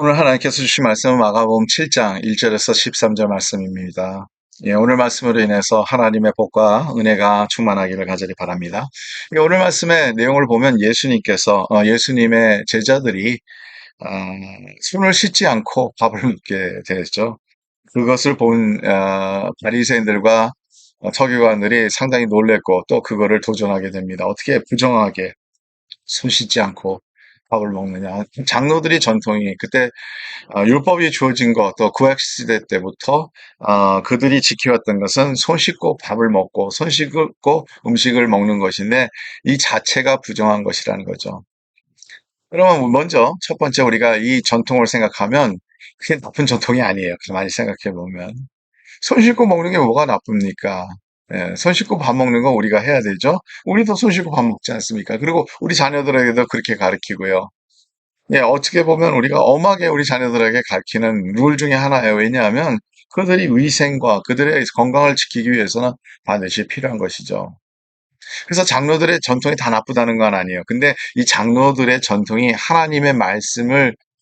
오늘 하나님께서 주신 말씀은 마가복음 7장 1절에서 13절 말씀입니다. 예, 오늘 말씀으로 인해서 하나님의 복과 은혜가 충만하기를 간절히 바랍니다. 오늘 말씀의 내용을 보면 예수님의 제자들이 손을 씻지 않고 밥을 먹게 되었죠. 그것을 본 바리새인들과 서기관들이 상당히 놀랬고 또 그거를 도전하게 됩니다. 어떻게 부정하게 손 씻지 않고 밥을 먹느냐. 장로들이 전통이 그때 율법이 주어진 것, 또 구약시대 때부터 그들이 지켜왔던 것은 손 씻고 밥을 먹고 손 씻고 음식을 먹는 것인데 이 자체가 부정한 것이라는 거죠. 그러면 먼저 첫 번째 우리가 이 전통을 생각하면 그게 나쁜 전통이 아니에요. 가만히 생각해 보면. 손 씻고 먹는 게 뭐가 나쁩니까? 예, 손 씻고 밥 먹는 건 우리가 해야 되죠. 우리도 손 씻고 밥 먹지 않습니까? 그리고 우리 자녀들에게도 그렇게 가르치고요. 예, 어떻게 보면 우리가 엄하게 우리 자녀들에게 가르치는 룰 중에 하나예요. 왜냐하면 그들이 위생과 그들의 건강을 지키기 위해서는 반드시 필요한 것이죠. 그래서 장로들의 전통이 다 나쁘다는 건 아니에요. 근데 이 장로들의 전통이 하나님의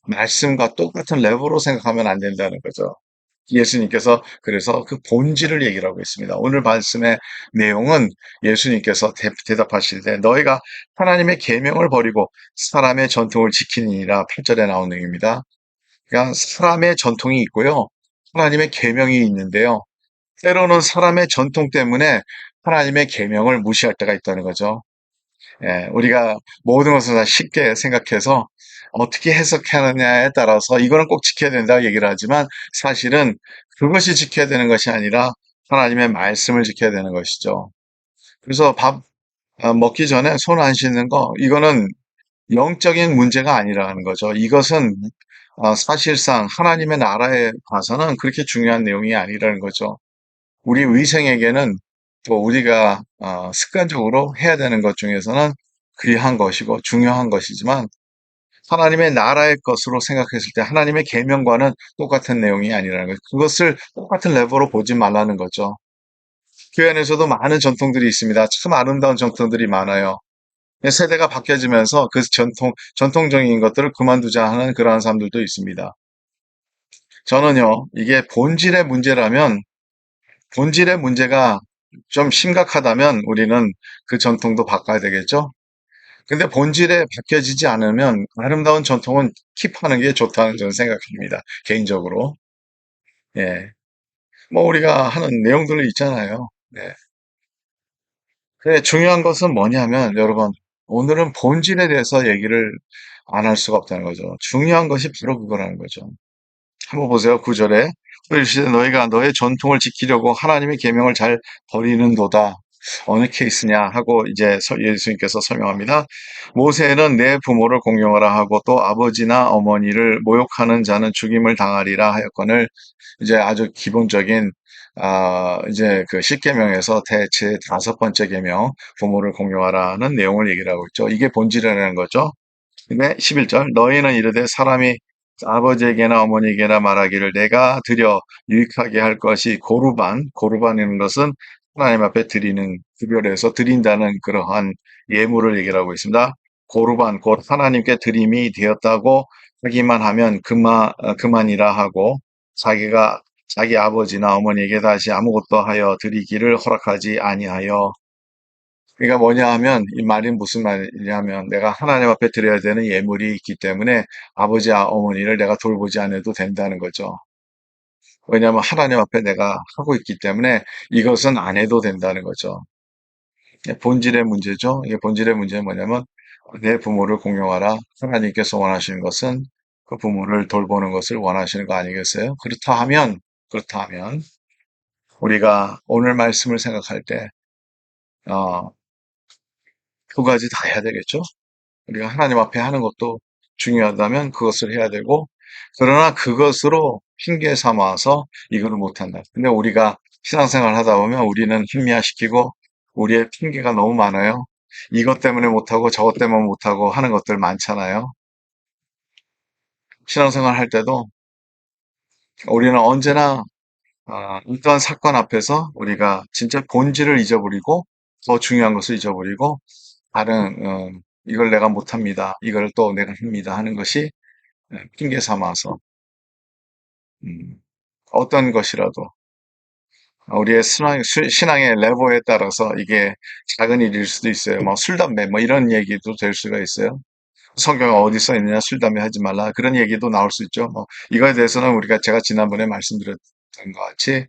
말씀과 똑같은 레벨로 생각하면 안 된다는 거죠. 예수님께서 그래서 그 본질을 얘기를 하고 있습니다. 오늘 말씀의 내용은 예수님께서 대답하실 때 너희가 하나님의 계명을 버리고 사람의 전통을 지키니라 8절에 나온 내용입니다. 그러니까 사람의 전통이 있고요. 하나님의 계명이 있는데요. 때로는 사람의 전통 때문에 하나님의 계명을 무시할 때가 있다는 거죠. 예, 우리가 모든 것을 다 쉽게 생각해서 어떻게 해석하느냐에 따라서 이거는 꼭 지켜야 된다고 얘기를 하지만 사실은 그것이 지켜야 되는 것이 아니라 하나님의 말씀을 지켜야 되는 것이죠. 그래서 밥 먹기 전에 손 안 씻는 거, 이거는 영적인 문제가 아니라는 거죠. 이것은 사실상 하나님의 나라에 봐서는 그렇게 중요한 내용이 아니라는 거죠. 우리 위생에게는 또 우리가 습관적으로 해야 되는 것 중에서는 귀한 것이고 중요한 것이지만 하나님의 나라의 것으로 생각했을 때 하나님의 계명과는 똑같은 내용이 아니라는 거죠. 그것을 똑같은 레벨로 보지 말라는 거죠. 교회 안에서도 많은 전통들이 있습니다. 참 아름다운 전통들이 많아요. 세대가 바뀌어지면서 그 전통적인 것들을 그만두자 하는 그러한 사람들도 있습니다. 저는요, 이게 본질의 문제가 좀 심각하다면 우리는 그 전통도 바꿔야 되겠죠? 근데 본질에 바뀌어지지 않으면 아름다운 전통은 킵하는 게 좋다는 저는 생각합니다. 개인적으로. 예. 뭐 우리가 하는 내용들이 있잖아요. 네. 근데 중요한 것은 뭐냐면 여러분, 오늘은 본질에 대해서 얘기를 안 할 수가 없다는 거죠. 중요한 것이 바로 그거라는 거죠. 한번 보세요. 9절에 또 이르시되 너희가 너의 전통을 지키려고 하나님의 계명을 잘 버리는도다. 어느 케이스냐 하고 이제 예수님께서 설명합니다. 모세는 내 부모를 공경하라 하고 또 아버지나 어머니를 모욕하는 자는 죽임을 당하리라 하였거늘 이제 아주 기본적인 이제 그 십계명에서 대체 다섯 번째 계명 부모를 공경하라는 내용을 얘기를 하고 있죠. 이게 본질이라는 거죠. 근데 11절 너희는 이르되 사람이 아버지에게나 어머니에게나 말하기를 내가 드려 유익하게 할 것이 고르반이라는 것은 하나님 앞에 드리는 구별해서 드린다는 그러한 예물을 얘기를 하고 있습니다. 고르반 곧 하나님께 드림이 되었다고 하기만 하면 그만이라 하고 자기가 자기 아버지나 어머니에게 다시 아무것도 하여 드리기를 허락하지 아니하여 그러니까 뭐냐 하면 이 말이 무슨 말이냐면 내가 하나님 앞에 드려야 되는 예물이 있기 때문에 아버지, 어머니를 내가 돌보지 않아도 된다는 거죠. 왜냐하면 하나님 앞에 내가 하고 있기 때문에 이것은 안 해도 된다는 거죠. 이게 본질의 문제죠. 이게 본질의 문제는 뭐냐면 내 부모를 공경하라. 하나님께서 원하시는 것은 그 부모를 돌보는 것을 원하시는 거 아니겠어요? 그렇다 하면 우리가 오늘 말씀을 생각할 때, 어, 두 가지 다 해야 되겠죠? 우리가 하나님 앞에 하는 것도 중요하다면 그것을 해야 되고, 그러나 그것으로 핑계 삼아서 이거를 못한다. 근데 우리가 신앙생활 하다 보면 우리는 흥미화시키고 우리의 핑계가 너무 많아요. 이것 때문에 못하고 저것 때문에 못하고 하는 것들 많잖아요. 신앙생활 할 때도 우리는 언제나 어떠한 사건 앞에서 우리가 진짜 본질을 잊어버리고 더 중요한 것을 잊어버리고 다른 이걸 내가 못합니다. 이걸 또 내가 합니다 하는 것이 핑계 삼아서 음, 어떤 것이라도 우리의 신앙의 레벨에 따라서 이게 작은 일일 수도 있어요. 뭐 술, 담배 뭐 이런 얘기도 될 수가 있어요. 성경에 어디 써 있느냐, 술, 담배 하지 말라. 그런 얘기도 나올 수 있죠. 뭐 이거에 대해서는 제가 지난번에 말씀드렸던 것 같이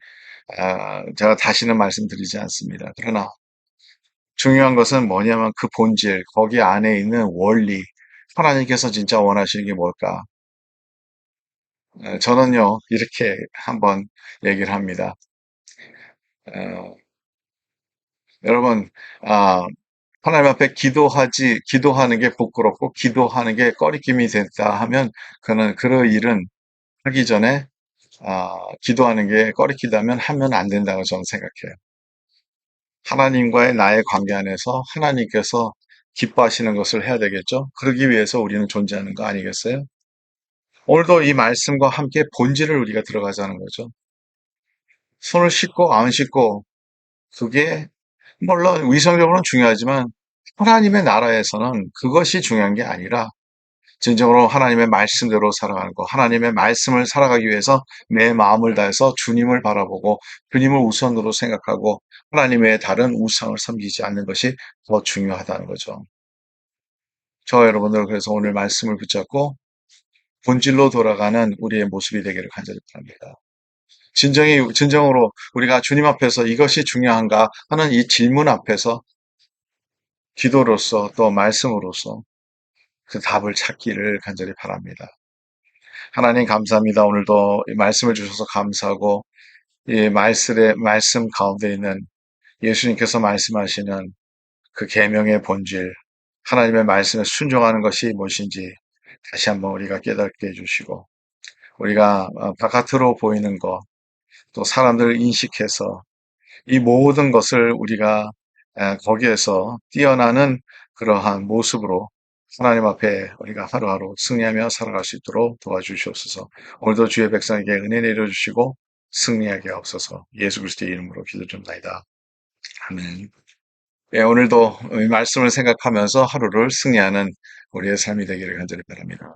제가 다시는 말씀드리지 않습니다. 그러나 중요한 것은 뭐냐면 그 본질, 거기 안에 있는 원리, 하나님께서 진짜 원하시는 게 뭘까? 저는요, 이렇게 한번 얘기를 합니다. 어, 여러분, 아, 하나님 앞에 기도하는 게 부끄럽고, 기도하는 게 꺼리낌이 됐다 하면, 그 일은 하기 전에, 기도하는 게 꺼리키다면 하면 안 된다고 저는 생각해요. 하나님과의 나의 관계 안에서 하나님께서 기뻐하시는 것을 해야 되겠죠? 그러기 위해서 우리는 존재하는 거 아니겠어요? 오늘도 이 말씀과 함께 본질을 우리가 들어가자는 거죠. 손을 씻고 안 씻고 그게 물론 위성적으로는 중요하지만 하나님의 나라에서는 그것이 중요한 게 아니라 진정으로 하나님의 말씀대로 살아가는 거, 하나님의 말씀을 살아가기 위해서 내 마음을 다해서 주님을 바라보고 주님을 우선으로 생각하고 하나님의 다른 우상을 섬기지 않는 것이 더 중요하다는 거죠. 여러분들 그래서 오늘 말씀을 붙잡고 본질로 돌아가는 우리의 모습이 되기를 간절히 바랍니다. 진정으로 우리가 주님 앞에서 이것이 중요한가 하는 이 질문 앞에서 기도로서 또 말씀으로서 그 답을 찾기를 간절히 바랍니다. 하나님 감사합니다. 오늘도 이 말씀을 주셔서 감사하고 이 말씀 가운데 있는 예수님께서 말씀하시는 그 계명의 본질, 하나님의 말씀에 순종하는 것이 무엇인지 다시 한번 우리가 깨닫게 해주시고 우리가 바깥으로 보이는 것, 또 사람들을 인식해서 이 모든 것을 우리가 거기에서 뛰어나는 그러한 모습으로 하나님 앞에 우리가 하루하루 승리하며 살아갈 수 있도록 도와주시옵소서. 오늘도 주의 백성에게 은혜 내려주시고 승리하게 하옵소서. 예수 그리스도의 이름으로 기도 좀 나이다. 아멘. 예, 오늘도 이 말씀을 생각하면서 하루를 승리하는 우리의 삶이 되기를 간절히 바랍니다.